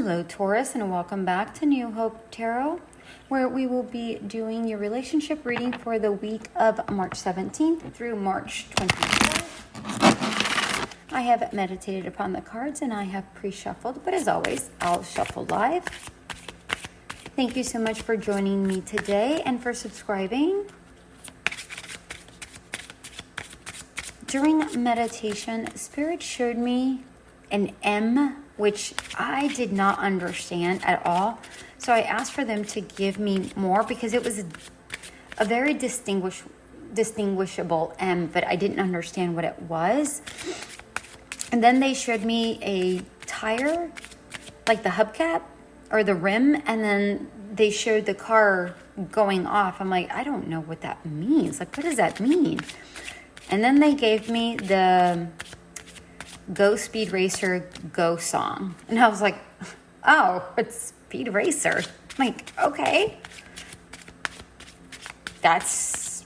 Hello, Taurus, and welcome back to New Hope Tarot, where we will be doing your relationship reading for the week of March 17th through March 24th. I have meditated upon the cards and I have pre-shuffled, but as always, I'll shuffle live. Thank you so much for joining me today and for subscribing. During meditation, Spirit showed me an M, which I did not understand at all. So I asked for them to give me more because it was a very distinguishable M, but I didn't understand what it was. And then they showed me a tire, like the hubcap or the rim, and then they showed the car going off. I'm like, I don't know what that means. Like, what does that mean? And then they gave me the Go Speed Racer Go song. And I was like, oh, it's Speed Racer. I'm like, okay. That's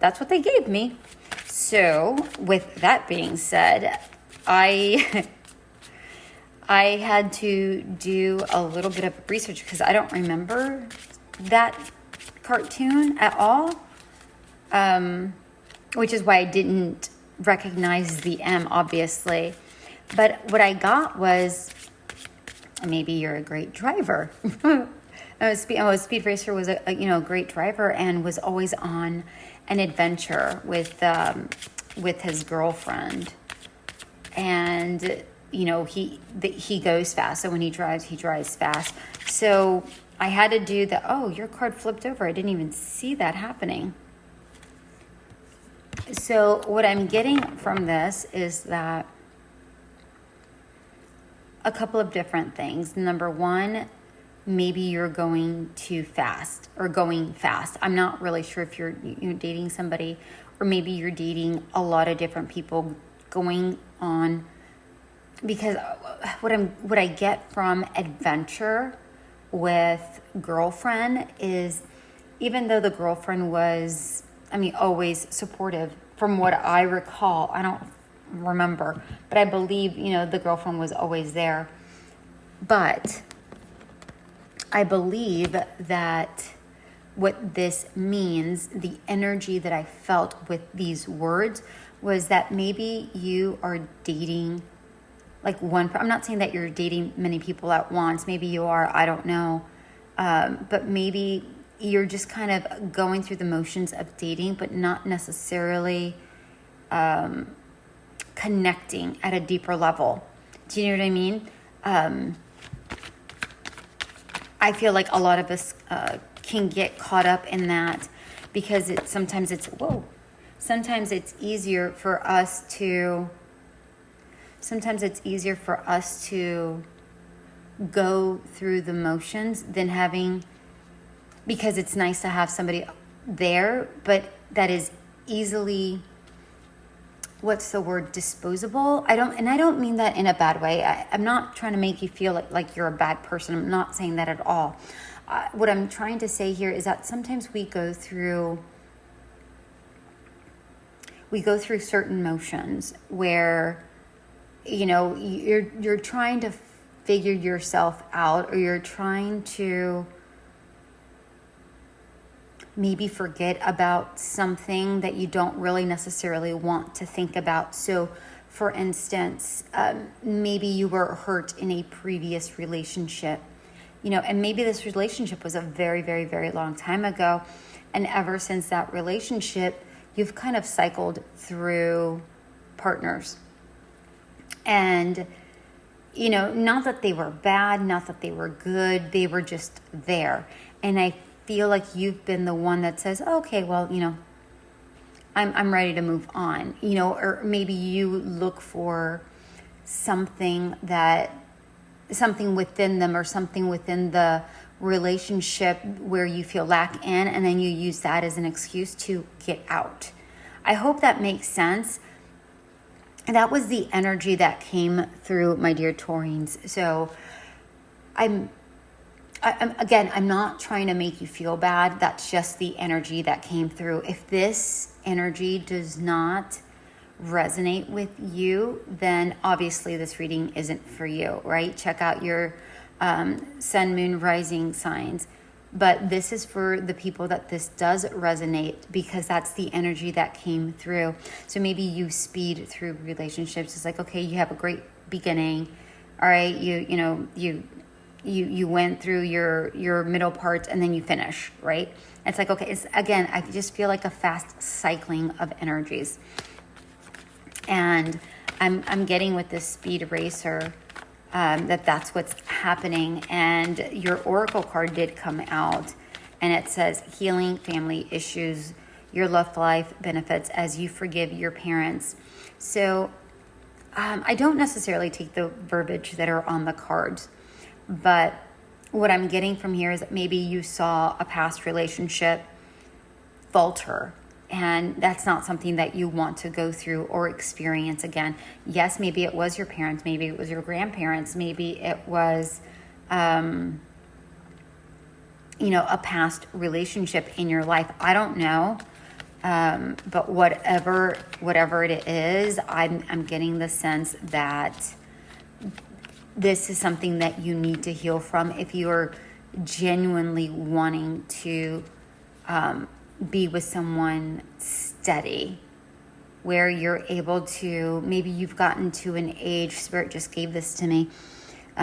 what they gave me. So with that being said, I had to do a little bit of research because I don't remember that cartoon at all. Which is why I didn't recognize the M, obviously. But what I got was, maybe you're a great driver. Speed Racer was a great driver and was always on an adventure with his girlfriend. And he goes fast. So when he drives fast. So I had to do your card flipped over. I didn't even see that happening. So what I'm getting from this is that a couple of different things. Number one, maybe you're going too fast or going fast. I'm not really sure if you're dating somebody, or maybe you're dating a lot of different people going on, because what I get from adventure with girlfriend is, even though the girlfriend was always supportive, from what I recall. I don't remember, but I believe, the girlfriend was always there. But I believe that what this means, the energy that I felt with these words, was that maybe you are dating like one. I'm not saying that you're dating many people at once. Maybe you are, I don't know. But maybe you're just kind of going through the motions of dating, but not necessarily connecting at a deeper level. Do you know what I mean? I feel like a lot of us can get caught up in that because sometimes it's easier for us to go through the motions than because it's nice to have somebody there, but that is easily, disposable. I don't mean that in a bad way. I'm not trying to make you feel like you're a bad person. I'm not saying that at all. What I'm trying to say here is that sometimes we go through certain motions where, you're trying to figure yourself out, or you're trying to maybe forget about something that you don't really necessarily want to think about. So, for instance, maybe you were hurt in a previous relationship, and maybe this relationship was a very, very, very long time ago. And ever since that relationship, you've kind of cycled through partners. And, not that they were bad, not that they were good, they were just there. And I feel like you've been the one that says, okay, well, I'm ready to move on, or maybe you look for something within them or something within the relationship where you feel lack in, and then you use that as an excuse to get out. I hope that makes sense. And that was the energy that came through, my dear Taurines. So I'm not trying to make you feel bad. That's just the energy that came through. If this energy does not resonate with you, then obviously this reading isn't for you, right? Check out your sun, moon, rising signs. But this is for the people that this does resonate, because that's the energy that came through. So maybe you speed through relationships. It's like, okay, you have a great beginning. All right, you went through your middle part and then you finish, right? It's like, okay, it's, again, I just feel like a fast cycling of energies. And I'm getting with this speed racer, that's what's happening. And your oracle card did come out, and it says healing family issues, your love life benefits as you forgive your parents. So I don't necessarily take the verbiage that are on the cards, but what I'm getting from here is that maybe you saw a past relationship falter, and that's not something that you want to go through or experience again. Yes, maybe it was your parents, maybe it was your grandparents, maybe it was, a past relationship in your life. I don't know. But whatever it is, I'm getting the sense that this is something that you need to heal from if you're genuinely wanting to be with someone steady, where you're able to, maybe you've gotten to an age, Spirit just gave this to me,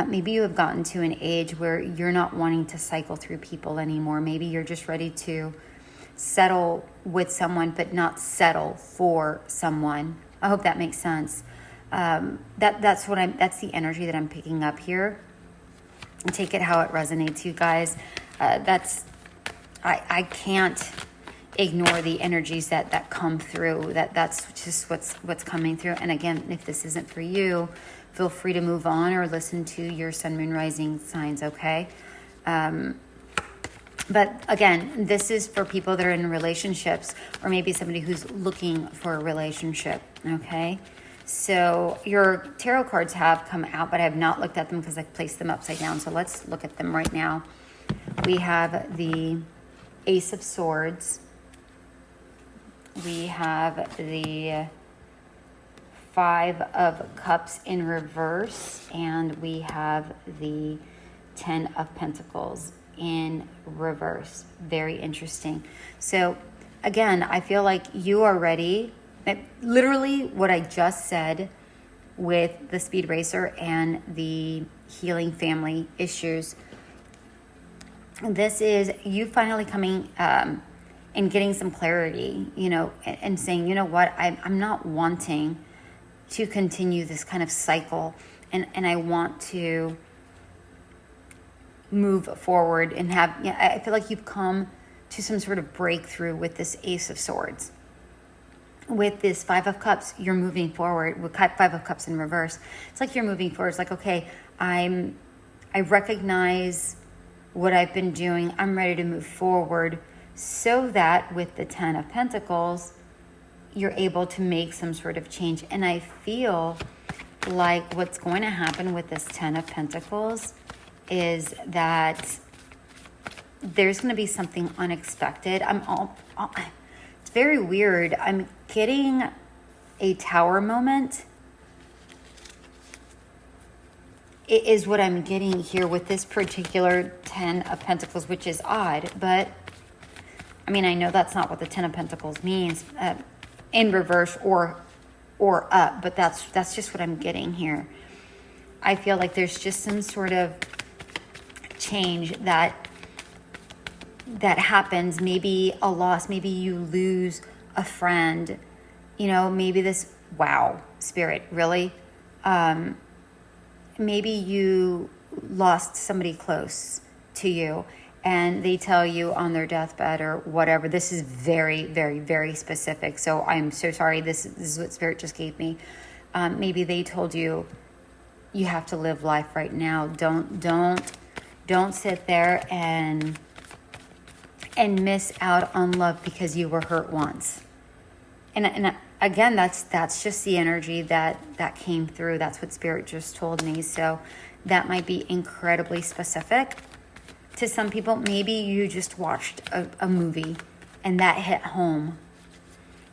maybe you have gotten to an age where you're not wanting to cycle through people anymore. Maybe you're just ready to settle with someone, but not settle for someone. I hope that makes sense. That's the energy that I'm picking up here. Take it how it resonates, you guys. I can't ignore the energies that come through. That's just what's coming through. And again, if this isn't for you, feel free to move on or listen to your sun, moon, rising signs. Okay. But again, this is for people that are in relationships, or maybe somebody who's looking for a relationship, okay? So your tarot cards have come out, but I have not looked at them because I've placed them upside down. So let's look at them right now. We have the Ace of Swords. We have the Five of Cups in reverse, and we have the 10 of Pentacles in reverse. Very interesting. So again, I feel like you are ready. Literally what I just said with the speed racer and the healing family issues. This is you finally coming and getting some clarity, and saying, you know what, I'm not wanting to continue this kind of cycle, and I want to move forward and have, I feel like you've come to some sort of breakthrough with this Ace of Swords. With this Five of Cups, you're moving forward. With Five of Cups in reverse, it's like you're moving forward. It's like, okay, I recognize what I've been doing. I'm ready to move forward, so that with the 10 of Pentacles, you're able to make some sort of change. And I feel like what's going to happen with this 10 of Pentacles is that there's going to be something unexpected. It's very weird. I'm getting a tower moment. It is what I'm getting here with this particular 10 of Pentacles, which is odd, but I mean, I know that's not what the 10 of Pentacles means in reverse or up, but that's just what I'm getting here. I feel like there's just some sort of change that happens. Maybe a loss, maybe you lose a friend, maybe this, wow, Spirit, really? Maybe you lost somebody close to you and they tell you on their deathbed or whatever. This is very, very, very specific. So I'm so sorry. This is what Spirit just gave me. Maybe they told you, you have to live life right now. Don't sit there and miss out on love because you were hurt once. And again, that's just the energy that came through. That's what Spirit just told me. So that might be incredibly specific to some people. Maybe you just watched a movie and that hit home,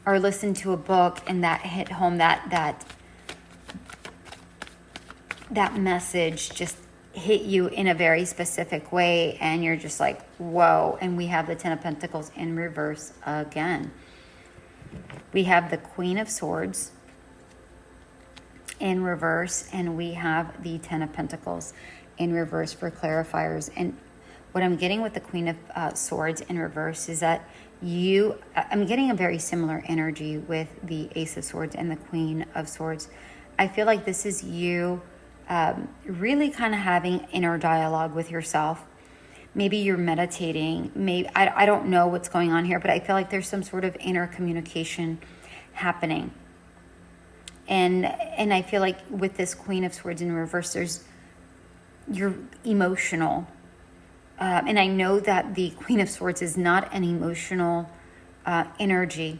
or listened to a book and that hit home. That message just hit you in a very specific way, and you're just like, whoa. And we have the Ten of Pentacles in reverse again. We have the Queen of Swords in reverse, and we have the Ten of Pentacles in reverse for clarifiers. And what I'm getting with the Queen of Swords in reverse is that I'm getting a very similar energy with the Ace of Swords and the Queen of Swords. I feel like this is you really kind of having inner dialogue with yourself. Maybe you're meditating. Maybe I don't know what's going on here, but I feel like there's some sort of inner communication happening. And I feel like with this Queen of Swords in reverse, you're emotional. And I know that the Queen of Swords is not an emotional energy.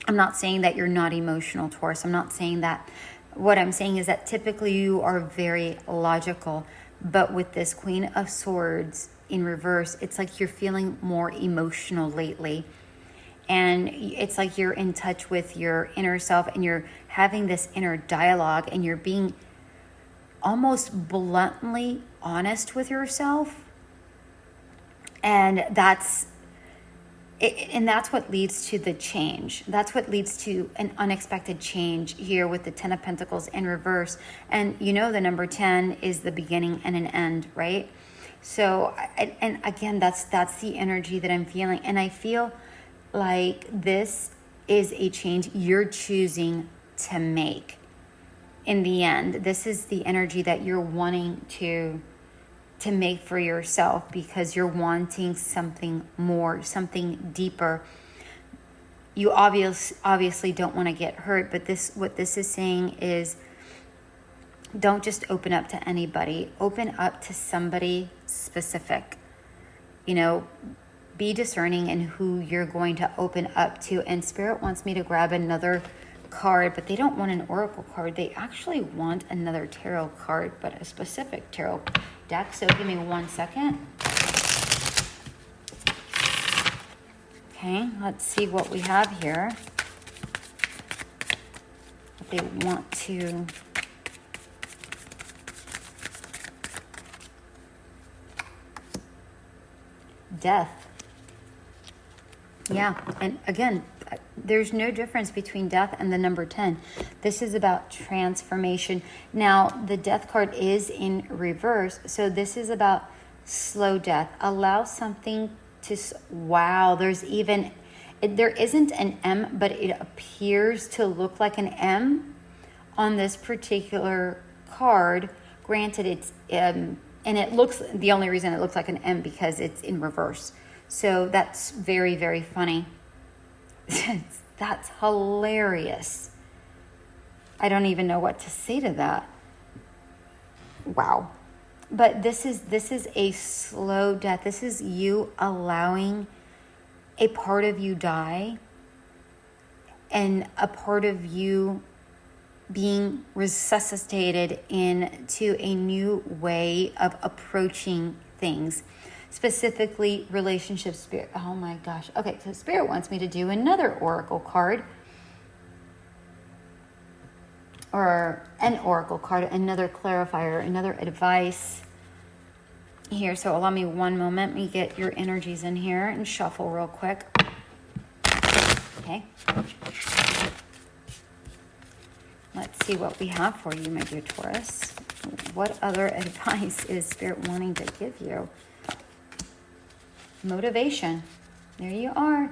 I'm not saying that you're not emotional, Taurus. I'm not saying that. What I'm saying is that typically you are very logical. But with this Queen of Swords in reverse, it's like you're feeling more emotional lately. And it's like you're in touch with your inner self, and you're having this inner dialogue, and you're being almost bluntly honest with yourself. And that's what leads to the change. That's what leads to an unexpected change here with the Ten of Pentacles in reverse. And you know the number 10 is the beginning and an end, right? So, and again, that's the energy that I'm feeling. And I feel like this is a change you're choosing to make. In the end, this is the energy that you're wanting to make for yourself, because you're wanting something more, something deeper. You obviously don't want to get hurt, but what this is saying is, don't just open up to anybody. Open up to somebody specific. You know, be discerning in who you're going to open up to. And Spirit wants me to grab another card, but they don't want an oracle card. They actually want another tarot card, but a specific tarot deck. So give me 1 second. Okay, let's see what we have here. What they want to... Death. Yeah, and again, there's no difference between death and the number 10. This is about transformation. Now, the death card is in reverse, so this is about slow death. Allow something to... Wow, there isn't an M, but it appears to look like an M on this particular card. Granted, it's... and it looks... The only reason it looks like an M because it's in reverse. So that's very, very funny. That's hilarious. I don't even know what to say to that. Wow. But this is a slow death. This is you allowing a part of you die, and a part of you being resuscitated into a new way of approaching things. Specifically, relationship. Spirit. Oh my gosh. Okay, so Spirit wants me to do another oracle card. Or an oracle card, another clarifier, another advice here. So allow me 1 moment. Let me get your energies in here and shuffle real quick. Okay. Let's see what we have for you, my dear Taurus. What other advice is Spirit wanting to give you? Motivation. There you are.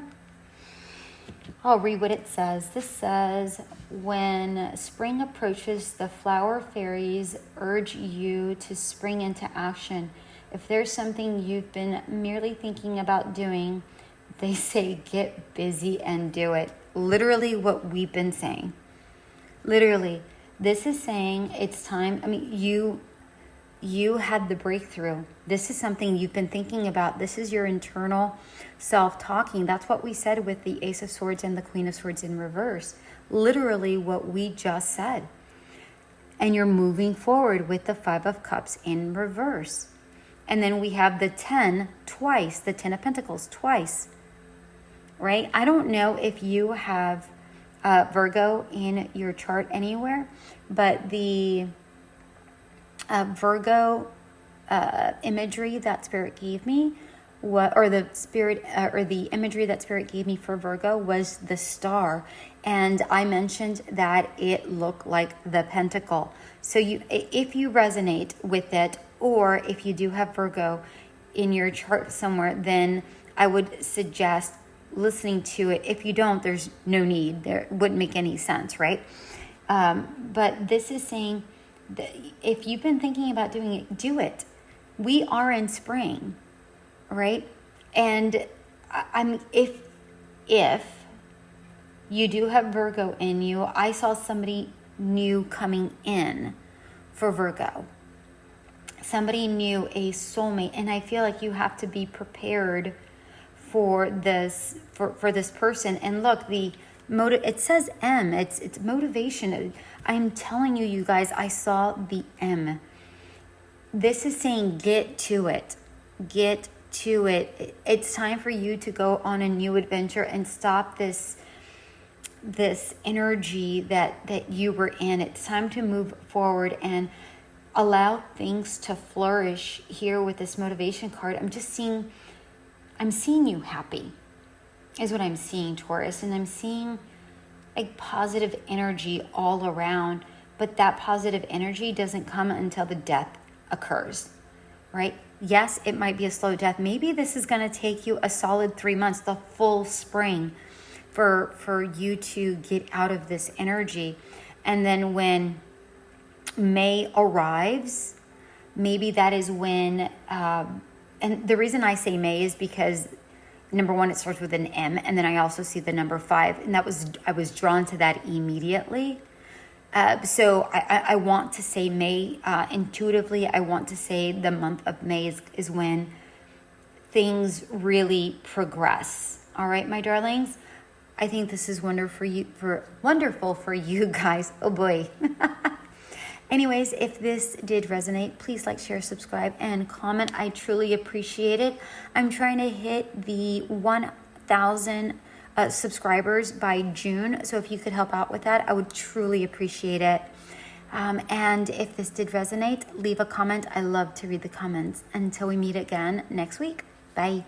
I'll read what it says. This says, when spring approaches, the flower fairies urge you to spring into action. If there's something you've been merely thinking about doing, they say get busy and do it. Literally what we've been saying. Literally. This is saying it's time. I mean, you had the breakthrough. This is something you've been thinking about. This is your internal self talking. That's what we said with the Ace of Swords and the Queen of Swords in reverse. Literally what we just said. And you're moving forward with the Five of Cups in reverse. And then we have the 10 twice, the 10 of Pentacles twice, right? I don't know if you have Virgo in your chart anywhere, but the Virgo imagery that Spirit gave me, or the imagery that Spirit gave me for Virgo was the star, and I mentioned that it looked like the pentacle. So if you resonate with it, or if you do have Virgo in your chart somewhere, then I would suggest listening to it. If you don't, there's no need. There wouldn't make any sense, right? But this is saying that if you've been thinking about doing it, do it. We are in spring, right? And if you do have Virgo in you, I saw somebody new coming in for Virgo. Somebody new, a soulmate, and I feel like you have to be prepared for this person. And look, it says M. It's motivation. I'm telling you, you guys, I saw the M. This is saying get to it. Get to it. It's time for you to go on a new adventure and stop this energy that you were in. It's time to move forward and allow things to flourish here with this motivation card. I'm seeing you happy is what I'm seeing, Taurus. And I'm seeing like positive energy all around, but that positive energy doesn't come until the death occurs, right? Yes, it might be a slow death. Maybe this is going to take you a solid 3 months, the full spring, for you to get out of this energy. And then when May arrives, maybe that is when, and the reason I say May is because number one, it starts with an M, and then I also see the number 5, and I was drawn to that immediately. So I want to say May, intuitively, I want to say the month of May is when things really progress. All right, my darlings, I think this is wonderful for you guys. Oh boy. Anyways, if this did resonate, please like, share, subscribe, and comment. I truly appreciate it. I'm trying to hit the 1,000 subscribers by June. So if you could help out with that, I would truly appreciate it. And if this did resonate, leave a comment. I love to read the comments. Until we meet again next week. Bye.